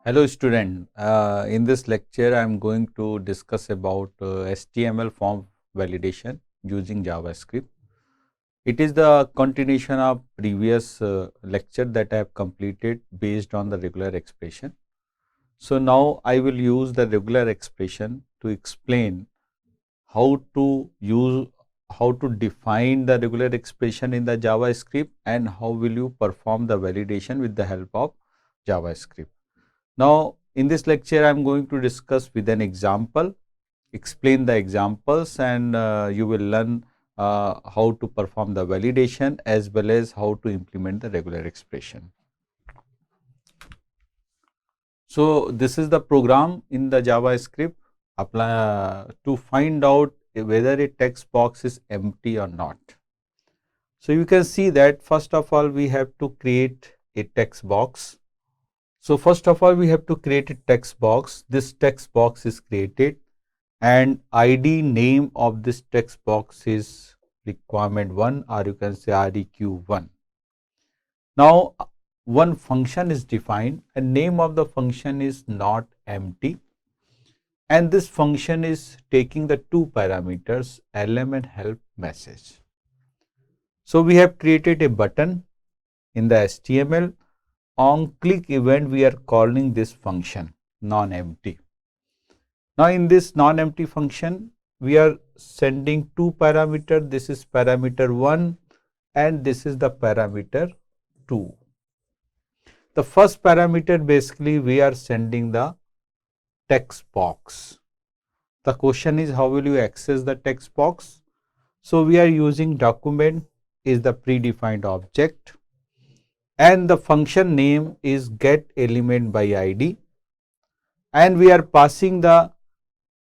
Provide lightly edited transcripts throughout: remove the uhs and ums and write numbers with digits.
Hello student, in this lecture I am going to discuss about HTML form validation using JavaScript. It is the continuation of previous lecture that I have completed based on the regular expression. So now I will use the regular expression to explain how to use, how to define the regular expression in the JavaScript and how will you perform the validation with the help of JavaScript. Now, in this lecture, I am going to discuss with an example, explain the examples, and you will learn how to perform the validation as well as how to implement the regular expression. So, this is the program in the JavaScript to find out whether a text box is empty or not. So, you can see that first of all, we have to create a text box. So, first of all we have to create a text box. This text box is created and ID name of this text box is requirement 1 or you can say REQ1. Now, one function is defined and name of the function is not empty, and this function is taking the two parameters lm and help message. So, we have created a button in the HTML. On click event, we are calling this function non-empty. Now, in this non-empty function, we are sending two parameters. This is parameter 1 and this is the parameter 2. The first parameter, basically we are sending the text box. The question is, how will you access the text box? So, we are using document is the predefined object, and the function name is get element by ID, and we are passing the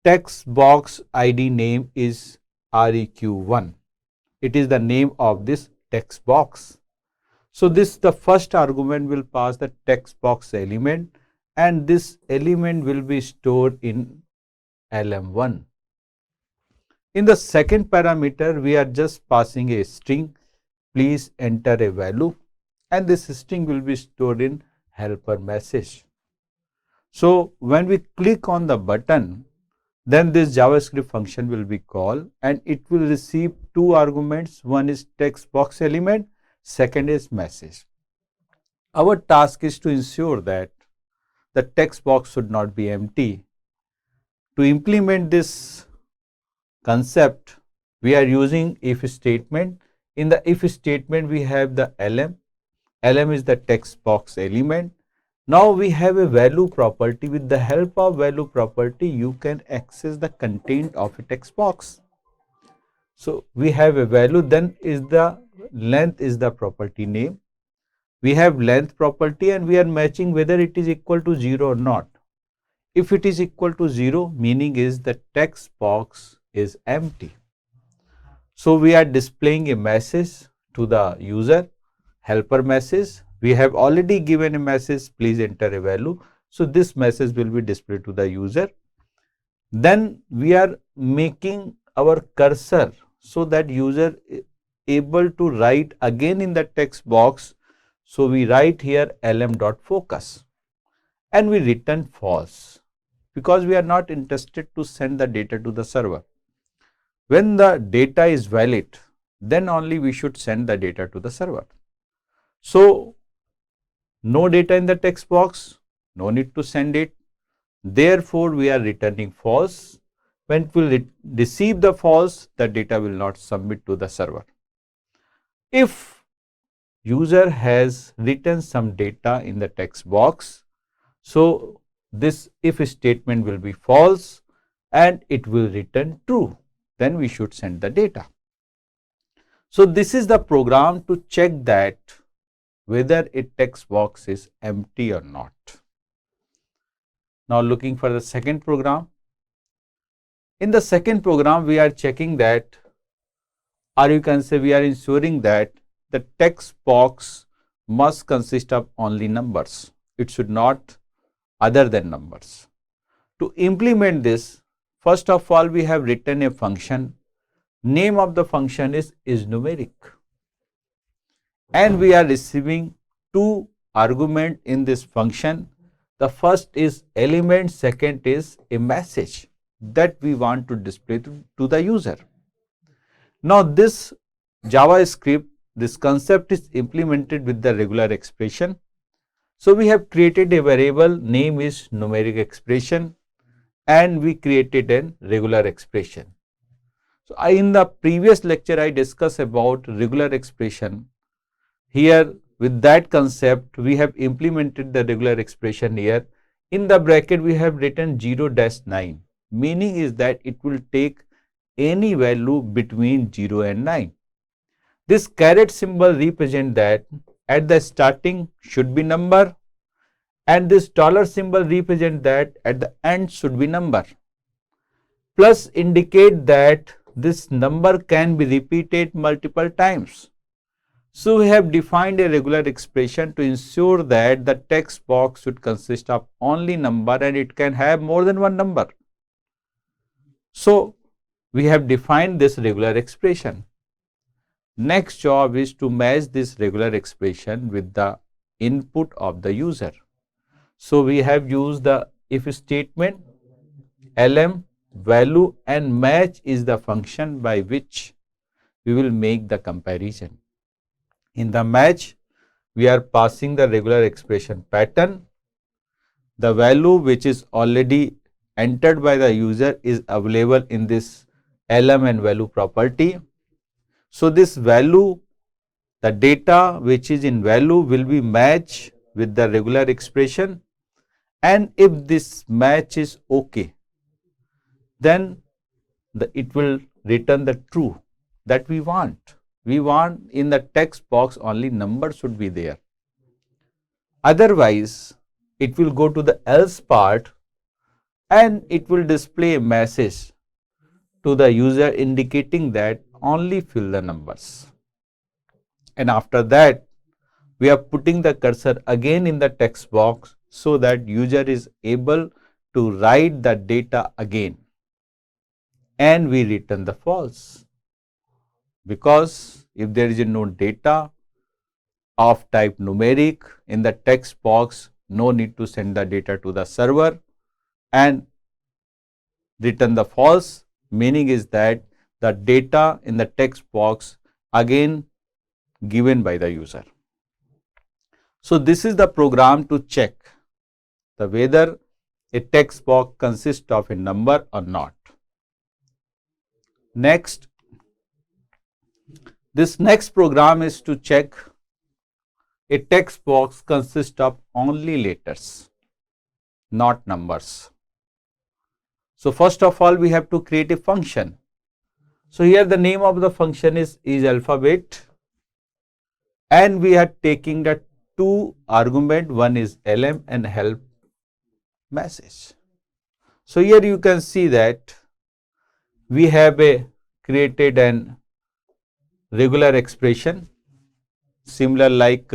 text box ID name is REQ1. It is the name of this text box. So, this the first argument will pass the text box element and this element will be stored in lm1. In the second parameter, we are just passing a string, please enter a value, and this string will be stored in helper message. So, when we click on the button, then this JavaScript function will be called and it will receive two arguments. One is text box element, second is message. Our task is to ensure that the text box should not be empty. To implement this concept, we are using if statement. In the if statement, we have the lm. lm is the text box element. Now, we have a value property. With the help of value property, you can access the content of a text box. So, we have a value, then is the length is the property name. We have length property and we are matching whether it is equal to 0 or not. If it is equal to 0, meaning is the text box is empty. So, we are displaying a message to the user, helper message. We have already given a message, please enter a value. So, this message will be displayed to the user. Then we are making our cursor so that user able to write again in the text box. So, we write here lm.focus and we return false because we are not interested to send the data to the server. When the data is valid, then only we should send the data to the server. So, no data in the text box, no need to send it. Therefore, we are returning false. When it will receive the false, the data will not submit to the server. If user has written some data in the text box, so this if statement will be false and it will return true, then we should send the data. So, this is the program to check that whether a text box is empty or not. Now, looking for the second program. In the second program, we are checking that, or you can say we are ensuring that the text box must consist of only numbers. It should not other than numbers. To implement this, first of all, we have written a function. Name of the function is numeric. And we are receiving two arguments in this function. The first is element, second is a message that we want to display to the user. Now this JavaScript, this concept is implemented with the regular expression. So we have created a variable, name is numeric expression, and we created a regular expression. So in the previous lecture I discussed about regular expression. Here with that concept we have implemented the regular expression here. In the bracket we have written 0-9, meaning is that it will take any value between 0 and 9. This caret symbol represents that at the starting should be number, and this dollar symbol represents that at the end should be number. Plus indicate that this number can be repeated multiple times. So we have defined a regular expression to ensure that the text box should consist of only number and it can have more than one number. So we have defined this regular expression. Next job is to match this regular expression with the input of the user. So we have used the if statement, lm, value, and match is the function by which we will make the comparison. In the match, we are passing the regular expression pattern. The value which is already entered by the user is available in this lm and value property. So this value, the data which is in value will be matched with the regular expression, and if this match is okay, then it will return the true that we want. We want in the text box only number should be there. Otherwise, it will go to the else part and it will display a message to the user indicating that only fill the numbers. And after that, we are putting the cursor again in the text box so that user is able to write the data again, and we return the false, because if there is no data of type numeric in the text box, no need to send the data to the server and return the false, meaning is that the data in the text box again given by the user. So this is the program to check the whether a text box consists of a number or not. Next, this next program is to check a text box consists of only letters, not numbers. So first of all, we have to create a function. So here the name of the function is alphabet, and we are taking the two argument, one is lm and help message. So here you can see that we have created an regular expression, similar like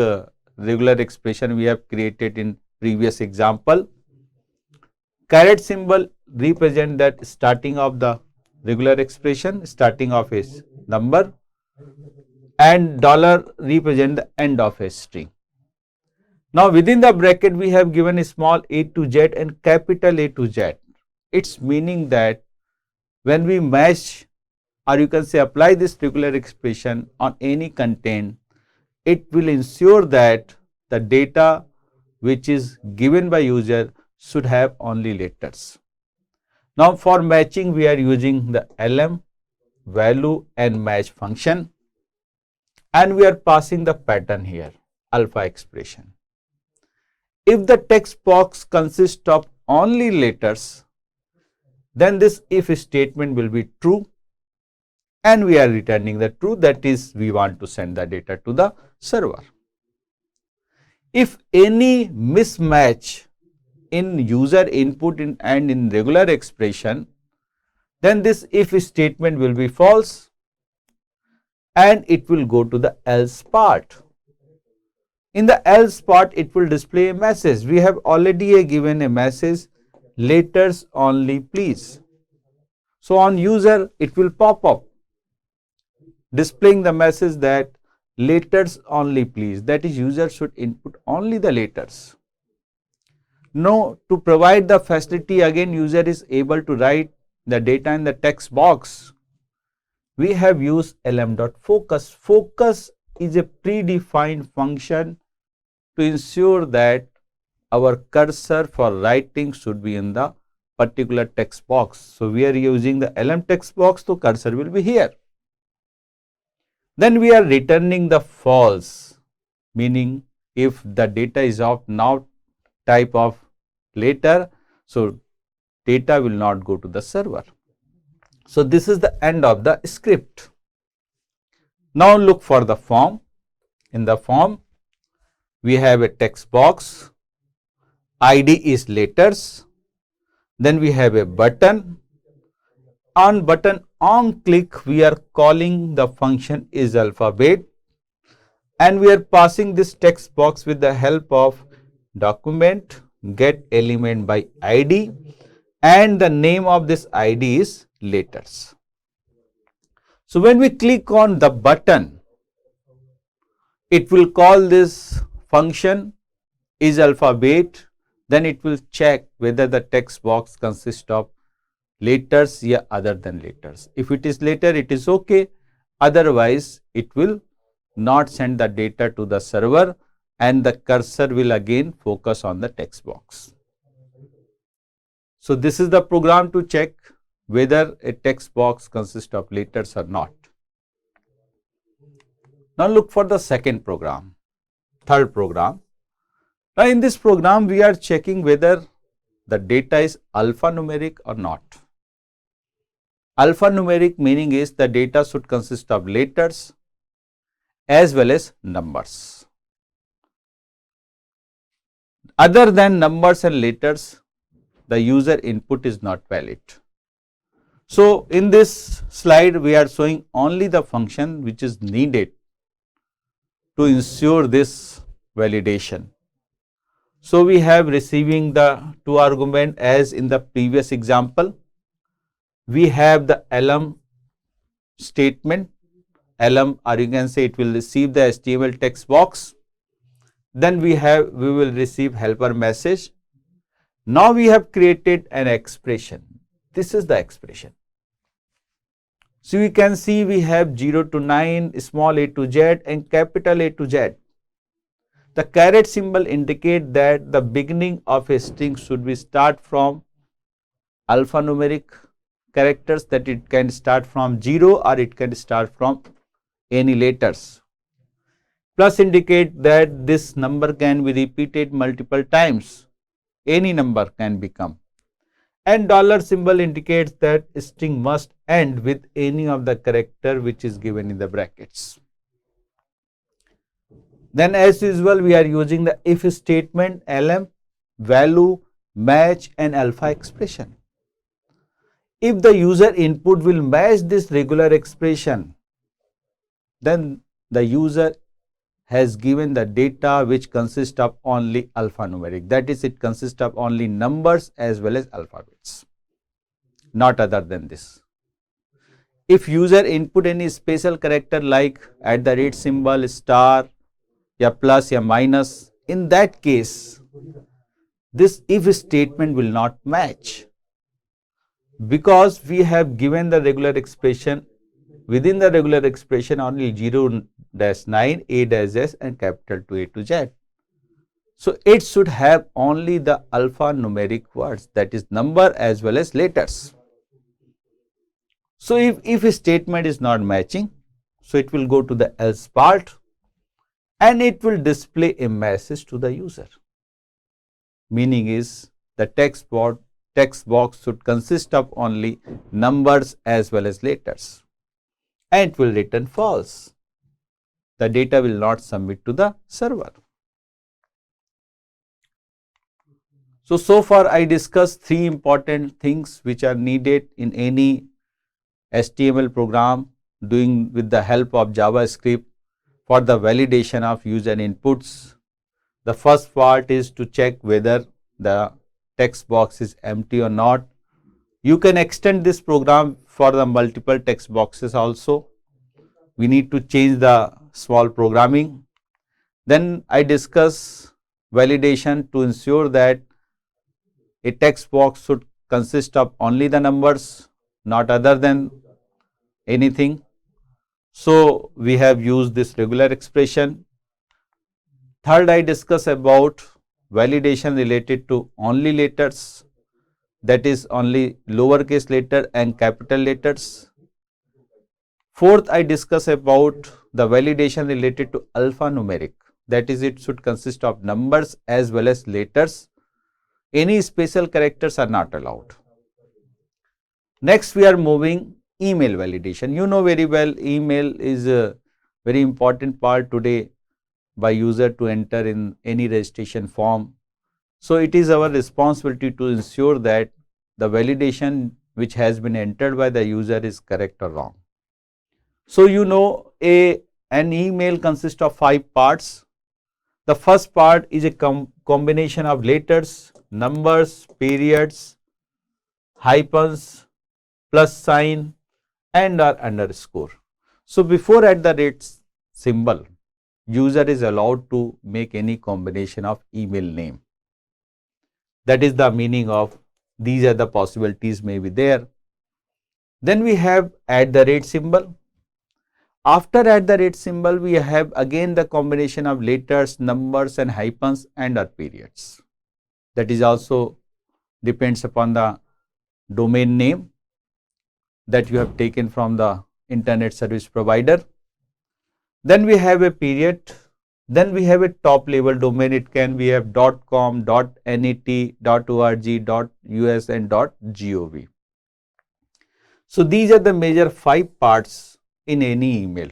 regular expression we have created in previous example. Caret symbol represent that starting of the regular expression, starting of a number, and dollar represent the end of a string. Now within the bracket we have given a small a to z and capital A to Z. It's meaning that when we match, or you can say apply this regular expression on any content, it will ensure that the data which is given by user should have only letters. Now for matching we are using the lm, value, and match function, and we are passing the pattern here, alpha expression. If the text box consists of only letters, then this if statement will be true, and we are returning the true, that is we want to send the data to the server. If any mismatch in user input and in regular expression, then this if statement will be false and it will go to the else part. In the else part, it will display a message. We have already given a message, letters only please. So on user it will pop up displaying the message that letters only please, that is user should input only the letters. No, to provide the facility, again user is able to write the data in the text box. We have used lm.focus. Focus is a predefined function to ensure that our cursor for writing should be in the particular text box. So, we are using the lm text box, so cursor will be here. Then we are returning the false, meaning if the data is of now type of later, so data will not go to the server. So, this is the end of the script. Now, look for the form. In the form, we have a text box, ID is letters, then we have a button. On button on click, we are calling the function is alphabet, and we are passing this text box with the help of document get element by ID, and the name of this ID is letters. So, when we click on the button, it will call this function is alphabet, then it will check whether the text box consists of letters or other than letters. If it is letter, it is okay, otherwise it will not send the data to the server, and the cursor will again focus on the text box. So, this is the program to check whether a text box consists of letters or not. Now, look for the second program, third program. Now, in this program, we are checking whether the data is alphanumeric or not. Alphanumeric meaning is the data should consist of letters as well as numbers. Other than numbers and letters, the user input is not valid. So, in this slide, we are showing only the function which is needed to ensure this validation. So, we have receiving the two argument as in the previous example. We have the lm statement, lm, or you can say it will receive the HTML text box. Then we will receive helper message. Now, we have created an expression. This is the expression. So, you can see we have 0 to 9, small a to z and capital A to z. The caret symbol indicate that the beginning of a string should be start from alphanumeric characters, that it can start from 0 or it can start from any letters. Plus indicate that this number can be repeated multiple times, any number can become. And dollar symbol indicates that string must end with any of the character which is given in the brackets. Then as usual, we are using the if statement, lm, value, match and alpha expression. If the user input will match this regular expression, then the user has given the data which consists of only alphanumeric. That is, it consists of only numbers as well as alphabets, not other than this. If user input any special character like @ symbol, star, या plus या minus, in that case, this if statement will not match, because we have given the regular expression, within the regular expression only 0-9, A-S and capital to A to Z. So, it should have only the alphanumeric words, that is number as well as letters. So, if a statement is not matching, so it will go to the else part and it will display a message to the user. Meaning is the text box should consist of only numbers as well as letters, and it will return false. The data will not submit to the server. So far I discussed three important things which are needed in any HTML program doing with the help of JavaScript for the validation of user inputs. The first part is to check whether the text box is empty or not. You can extend this program for the multiple text boxes also. We need to change the small programming. Then I discuss validation to ensure that a text box should consist of only the numbers, not other than anything. So we have used this regular expression. Third, I discuss about validation related to only letters, that is only lowercase letter and capital letters. Fourth, I discuss about the validation related to alphanumeric, that is it should consist of numbers as well as letters. Any special characters are not allowed. Next, we are moving email validation. You know very well, email is a very important part today by user to enter in any registration form. So it is our responsibility to ensure that the validation which has been entered by the user is correct or wrong. So you know an email consists of 5 parts. The first part is a combination of letters, numbers, periods, hyphens, plus sign and or underscore. So before @ symbol, user is allowed to make any combination of email name. That is the meaning of these are the possibilities may be there. Then we have @ symbol. After @ symbol, we have again the combination of letters, numbers and hyphens and or periods. That is also depends upon the domain name that you have taken from the internet service provider. Then we have a period. Then we have a top level domain. It can be have .com, .net, .org, .us and .gov. So these are the major 5 parts in any email.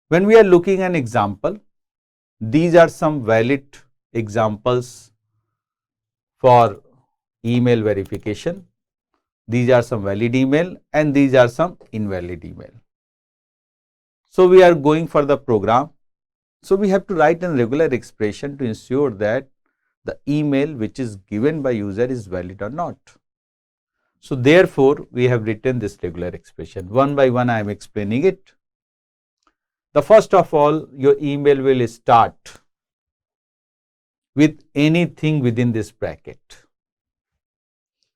When we are looking at an example, these are some valid examples for email verification. These are some valid email and these are some invalid email. So we are going for the program. So we have to write a regular expression to ensure that the email which is given by user is valid or not. So therefore, we have written this regular expression. One by one I am explaining it. The first of all, your email will start with anything within this bracket.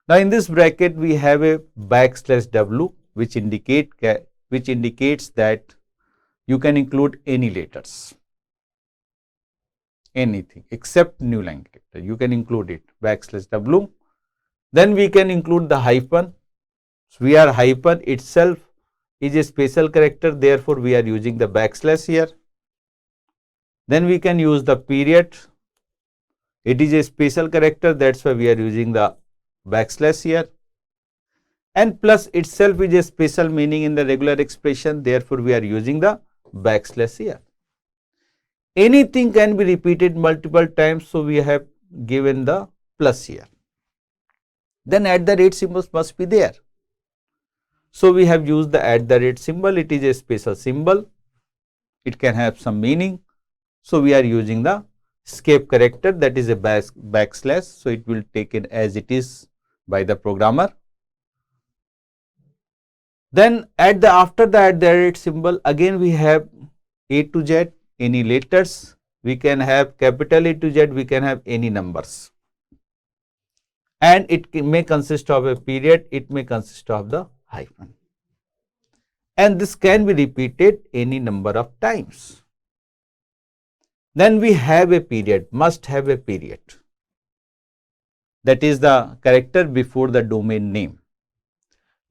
Now in this bracket we have a \w which indicates that you can include any letters, anything except new line character. You can include it \w. Then we can include the hyphen. So we are hyphen itself is a special character, therefore we are using the \. Here. Then we can use the period. It is a special character, that's why we are using the \. Here. And plus itself is a special meaning in the regular expression, therefore we are using the \. Here. Anything can be repeated multiple times, so we have given the plus here. Then @ symbols must be there. So we have used the @ symbol. It is a special symbol. It can have some meaning. So we are using the escape character, that is a \. So it will take it as it is by the programmer. Then after the @ symbol, again we have A to Z, any letters. We can have capital A to Z, we can have any numbers. And it may consist of a period, it may consist of the hyphen. And this can be repeated any number of times. Then we have a period, must have a period. That is the character before the domain name.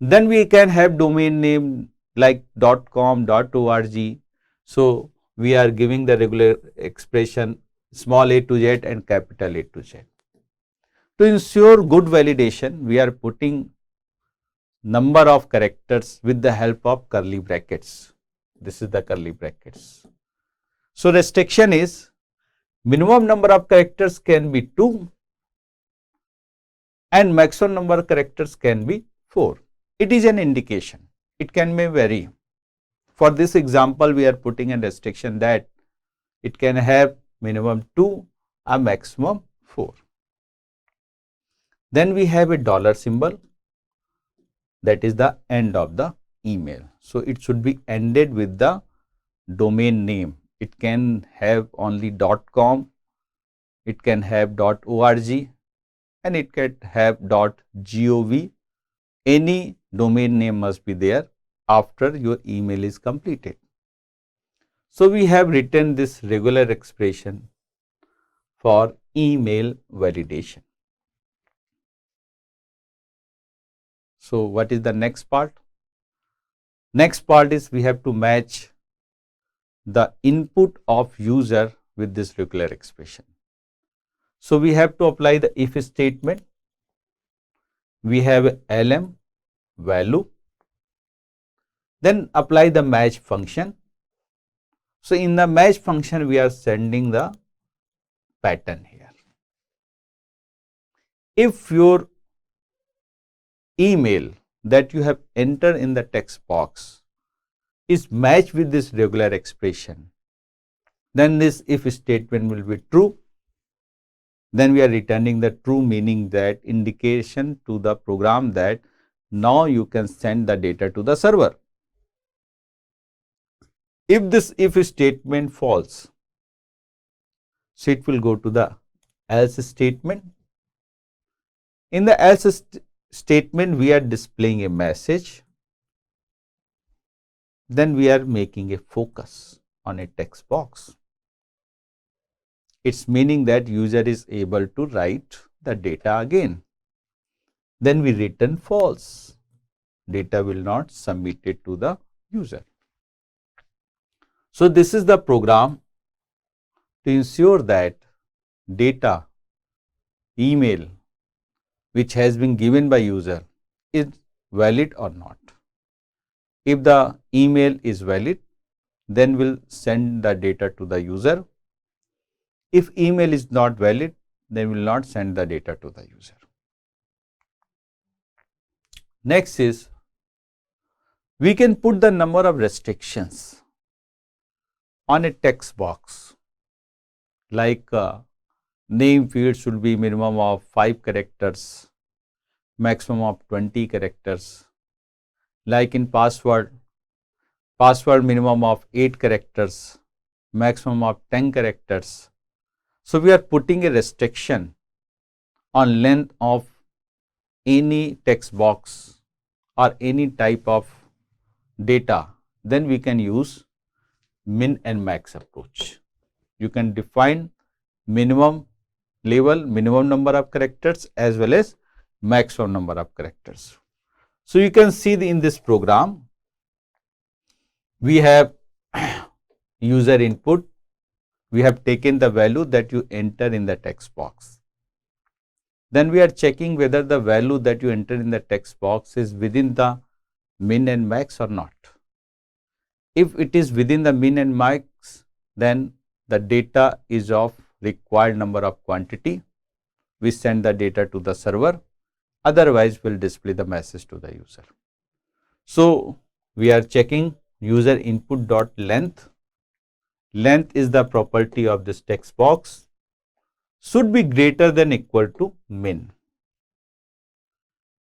Then we can have domain name like .com, .org. So we are giving the regular expression small a to Z and capital A to Z. To ensure good validation, we are putting number of characters with the help of curly brackets. This is the curly brackets. So restriction is minimum number of characters can be 2 and maximum number of characters can be 4. It is an indication. It can may vary. For this example, we are putting a restriction that it can have minimum 2 or maximum 4. Then we have a dollar symbol, that is the end of the email. So it should be ended with the domain name. It can have only .com, it can have .org, and it can have .gov. Any domain name must be there after your email is completed. So we have written this regular expression for email validation. So what is the next part? Next part is we have to match the input of user with this regular expression. So we have to apply the if statement. We have lm value, then apply the match function. So in the match function we are sending the pattern here. If your email that you have entered in the text box is matched with this regular expression, then this if statement will be true. Then we are returning the true, meaning that indication to the program that now you can send the data to the server. If this if statement false, so it will go to the else statement. In the else statement, we are displaying a message. Then we are making a focus on a text box. It's meaning that user is able to write the data again. Then we return false. Data will not submit it to the user. So this is the program to ensure that data, email, which has been given by user is valid or not. If the email is valid, then we'll send the data to the user. If email is not valid, then we'll not send the data to the user. Next is, we can put the number of restrictions on a text box, like name field should be minimum of 5 characters, maximum of 20 characters. Like in password minimum of 8 characters, maximum of 10 characters. So we are putting a restriction on length of any text box or any type of data. Then we can use min and max approach. You can define minimum level, minimum number of characters as well as maximum number of characters. So you can see in this program, we have user input. We have taken the value that you enter in the text box. Then we are checking whether the value that you enter in the text box is within the min and max or not. If it is within the min and max, then the data is of required number of quantity. We send the data to the server. Otherwise, we'll display the message to the user. So we are checking user input dot length. Length is the property of this text box. Should be greater than equal to min.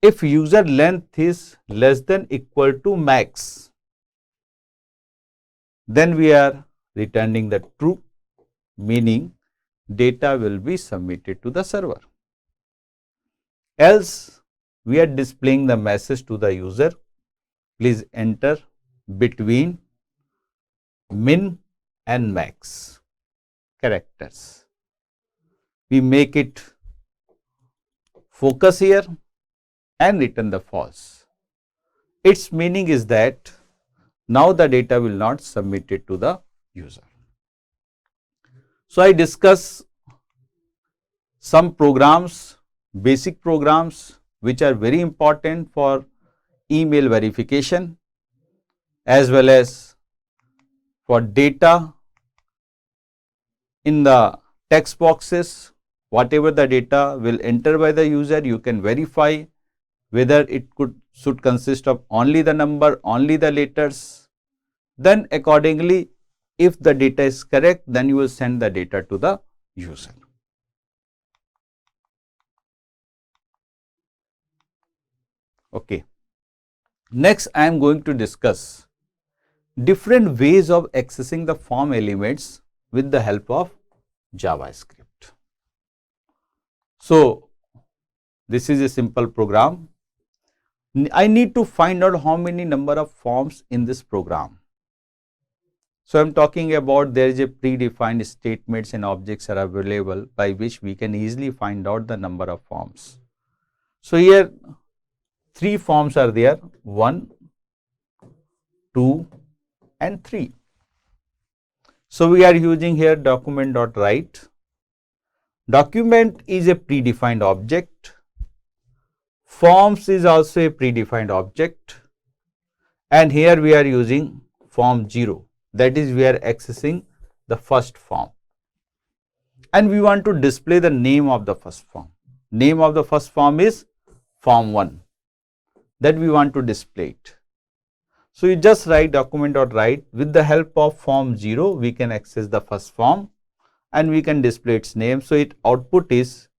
If user length is less than equal to max, then we are returning the true, meaning data will be submitted to the server. Else, we are displaying the message to the user. Please enter between min and max characters. We make it focus here and return the false. Its meaning is that now the data will not submit it to the user. So I discuss some programs, basic programs which are very important for email verification as well as for data in the text boxes. Whatever the data will enter by the user, you can verify whether it should consist of only the number, only the letters. Then accordingly, if the data is correct, then you will send the data to the user. Okay. Next, I am going to discuss different ways of accessing the form elements with the help of JavaScript. So, This is a simple program. I need to find out how many number of forms in this program. So, I am talking about there is a predefined statements and objects are available by which we can easily find out the number of forms. So, here 3 forms are there, 1, 2 and 3. So, we are using here document.write. Document is a predefined object. Forms is also a predefined object, and here we are using form 0, that is we are accessing the first form, and we want to display the name of the first form. Name of the first form is form 1, that we want to display it. So, you just write document.write. With the help of form 0, we can access the first form and we can display its name. So, it output is,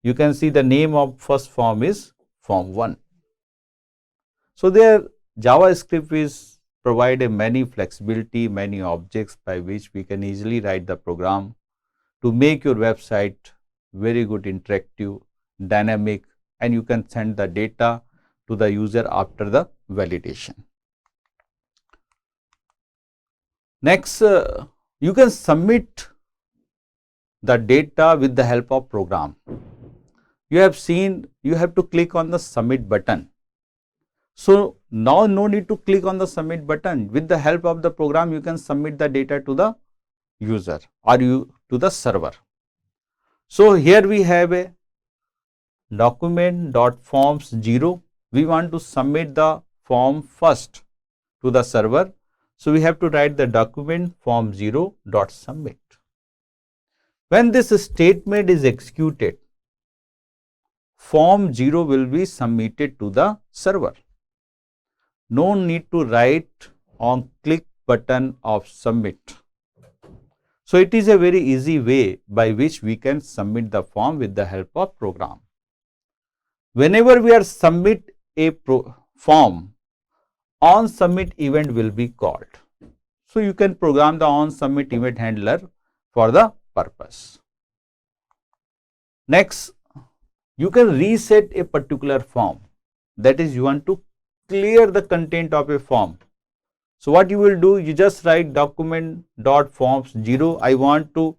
you can see the name of first form is form 1. So, there JavaScript is provide a many flexibility, many objects by which we can easily write the program to make your website very good, interactive, dynamic, and you can send the data to the user after the validation. Next, you can submit the data with the help of program. You have seen you have to click on the submit button. So, now no need to click on the submit button. With the help of the program, you can submit the data to the user or to the server. So, here we have a document.forms 0. We want to submit the form first to the server. So, we have to write the document form 0 dot submit. When this statement is executed, form 0 will be submitted to the server. No need to write on click button of submit. So, it is a very easy way by which we can submit the form with the help of program. Whenever we are submit a form, on submit event will be called. So, you can program the on submit event handler for the purpose. Next, you can reset a particular form, that is you want to clear the content of a form. So, what you will do, you just write document.forms 0. I want to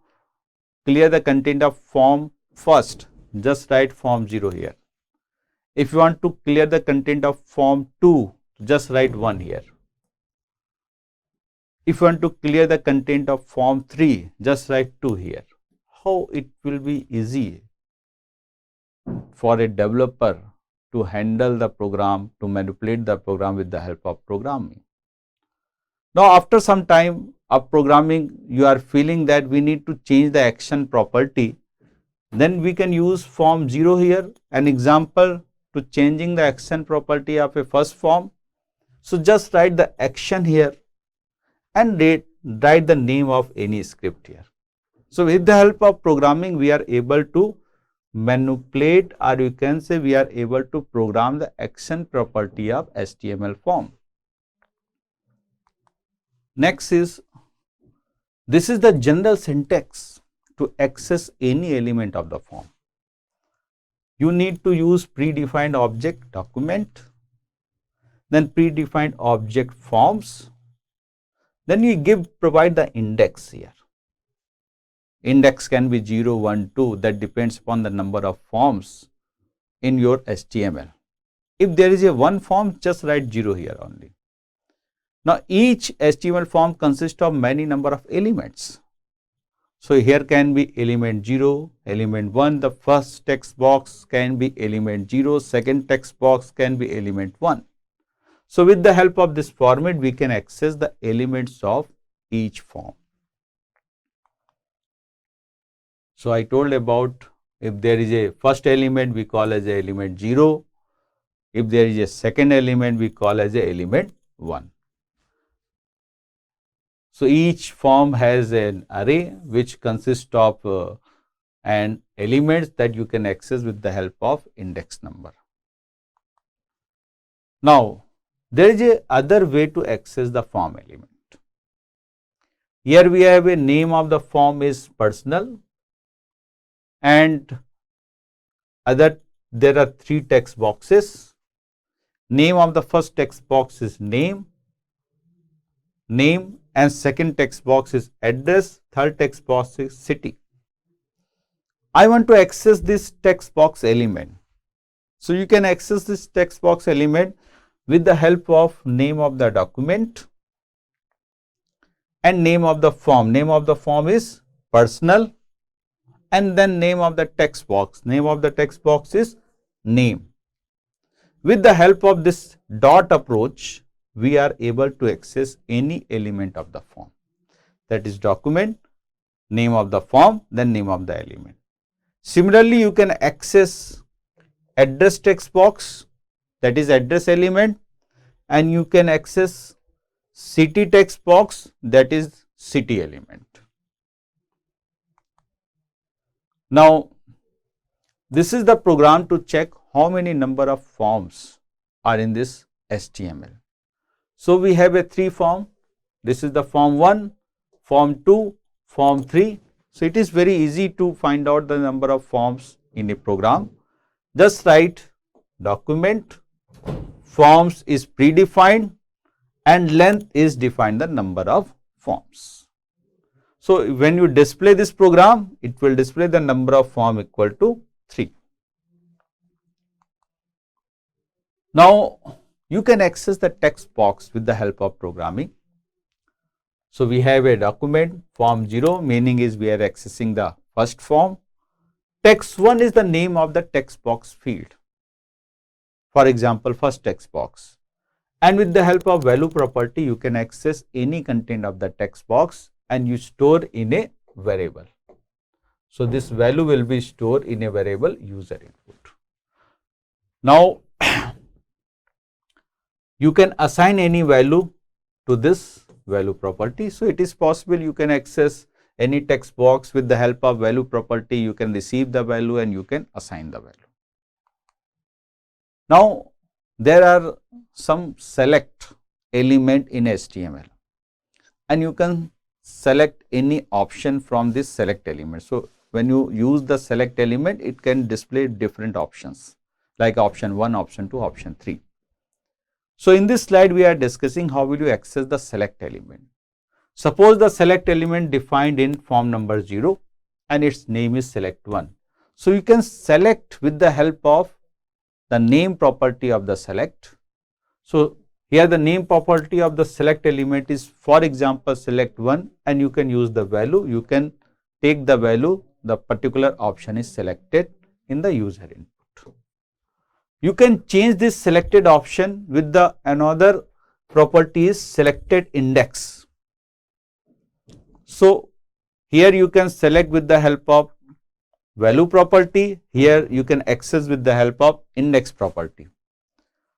clear the content of form first, just write form 0 here. If you want to clear the content of form 2, just write 1 here. If you want to clear the content of form 3, just write 2 here. How it will be easy for a developer to handle the program, to manipulate the program with the help of programming. Now, after some time of programming, you are feeling that we need to change the action property, then we can use form 0 here, an example to changing the action property of a first form. So, just write the action here and write the name of any script here. So, with the help of programming, we are able to manipulate, or you can say we are able to program the action property of HTML form. Next is, this is the general syntax to access any element of the form. You need to use predefined object document, then predefined object forms, then you provide the index here. Index can be 0, 1, 2, that depends upon the number of forms in your HTML. If there is a one form, just write 0 here only. Now, each HTML form consists of many number of elements. So, here can be element 0, element 1, the first text box can be element 0, second text box can be element 1. So, with the help of this format, we can access the elements of each form. So, I told about if there is a first element, we call as a element 0. If there is a second element, we call as a element 1. So, each form has an array which consists of and elements that you can access with the help of index number. Now, there is a other way to access the form element. Here we have a name of the form is personal and other there are 3 text boxes. Name of the first text box is name, and second text box is address, third text box is city. I want to access this text box element. So you can access this text box element with the help of name of the document and name of the form. Name of the form is personal, and then name of the text box. Name of the text box is name. With the help of this dot approach, we are able to access any element of the form. That is document, name of the form, then name of the element. Similarly, you can access address text box, that is address element, and you can access city text box, that is city element. Now, this is the program to check how many number of forms are in this HTML. So, we have a 3 form. This is the form 1, form 2, form 3. So, it is very easy to find out the number of forms in a program. Just write document, forms is predefined, and length is defined, the number of forms. So, when you display this program, it will display the number of form equal to 3. Now, you can access the text box with the help of programming. So, we have a document form 0, meaning is we are accessing the first form. Text 1 is the name of the text box field. For example, first text box. And with the help of value property, you can access any content of the text box and you store in a variable. So, this value will be stored in a variable user input. Now, you can assign any value to this value property. So, it is possible you can access any text box with the help of value property. You can receive the value and you can assign the value. Now, there are some select element in HTML and you can select any option from this select element. So, when you use the select element, it can display different options like option 1, option 2, option 3. So, in this slide, we are discussing how will you access the select element. Suppose the select element defined in form number 0 and its name is select 1. So, you can select with the help of the name property of the select. So, here the name property of the select element is, for example, select 1, and you can use the value. You can take the value, the particular option is selected in the user input. You can change this selected option with the another property is selected index. So, here you can select with the help of value property, here you can access with the help of index property.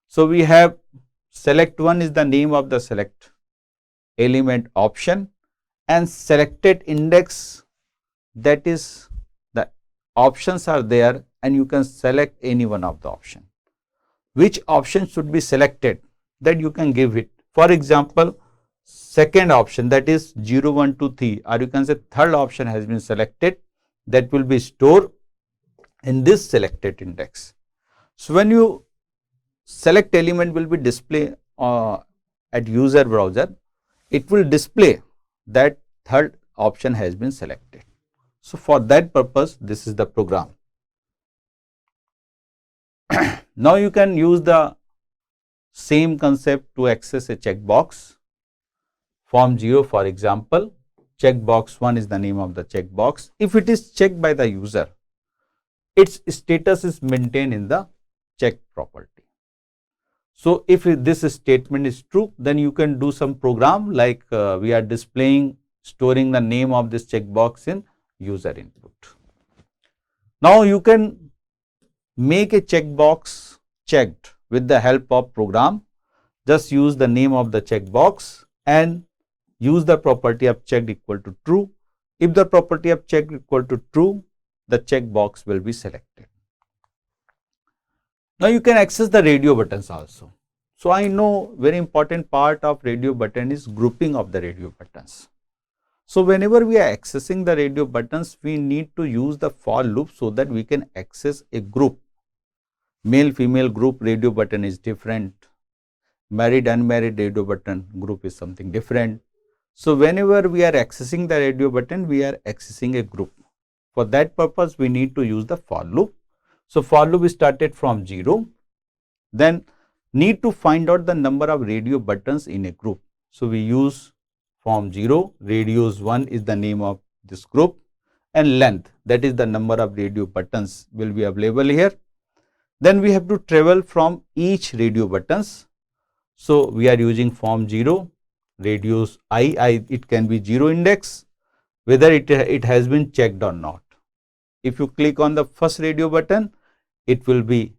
So, we have select 1 is the name of the select element option and selected index, that is the options are there and you can select any one of the option. Which option should be selected, that you can give it. For example, second option, that is 0, 1, 2, 3, or you can say third option has been selected, that will be stored in this selected index. So, when you select element will be displayed at user browser, it will display that third option has been selected. So, for that purpose, this is the program. Now, you can use the same concept to access a checkbox. Form 0, for example, checkbox 1 is the name of the checkbox. If it is checked by the user, its status is maintained in the check property. So, if this statement is true, then you can do some program like we are displaying, storing the name of this checkbox in user input. Now, you can make a checkbox checked with the help of program. Just use the name of the checkbox and use the property of checked equal to true. If the property of checked equal to true, the checkbox will be selected. Now, you can access the radio buttons also. So, I know very important part of radio button is grouping of the radio buttons. So, whenever we are accessing the radio buttons, we need to use the for loop so that we can access a group. Male female group radio button is different. Married unmarried radio button group is something different. So whenever we are accessing the radio button, we are accessing a group. For that purpose, we need to use the for loop. So for loop is started from 0, then need to find out the number of radio buttons in a group. So we use from 0, radius 1 is the name of this group, and length, that is the number of radio buttons will be available here. Then we have to travel from each radio buttons. So we are using form 0, radius I, it can be 0 index, whether it has been checked or not. If you click on the first radio button, it will be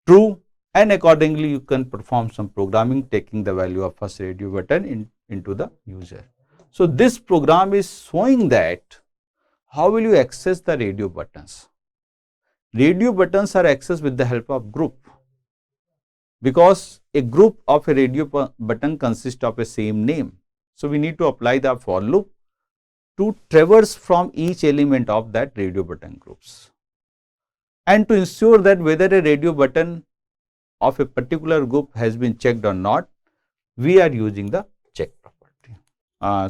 true, and accordingly you can perform some programming taking the value of first radio button into the user. So this program is showing that how will you access the radio buttons. Radio buttons are accessed with the help of group, because a group of a radio button consists of a same name. So we need to apply the for loop to traverse from each element of that radio button groups, and to ensure that whether a radio button of a particular group has been checked or not, we are using the check property.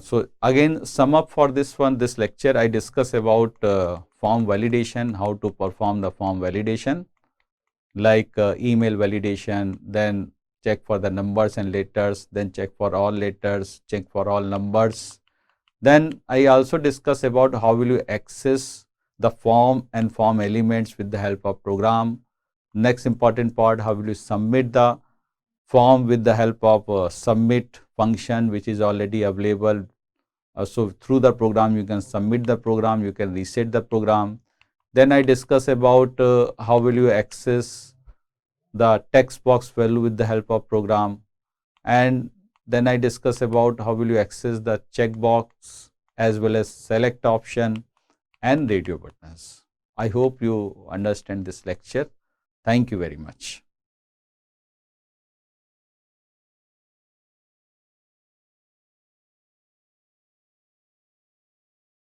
So again, sum up for this lecture, I discuss about form validation, how to perform the form validation, like email validation, then check for the numbers and letters, then check for all letters, check for all numbers. Then I also discuss about how will you access the form and form elements with the help of program. Next important part, how will you submit the form with the help of submit function, which is already available. So through the program you can submit the program, you can reset the program. Then I discuss about how will you access the text box value with the help of program, and then I discuss about how will you access the checkbox as well as select option and radio buttons. I hope you understand this lecture. Thank you very much.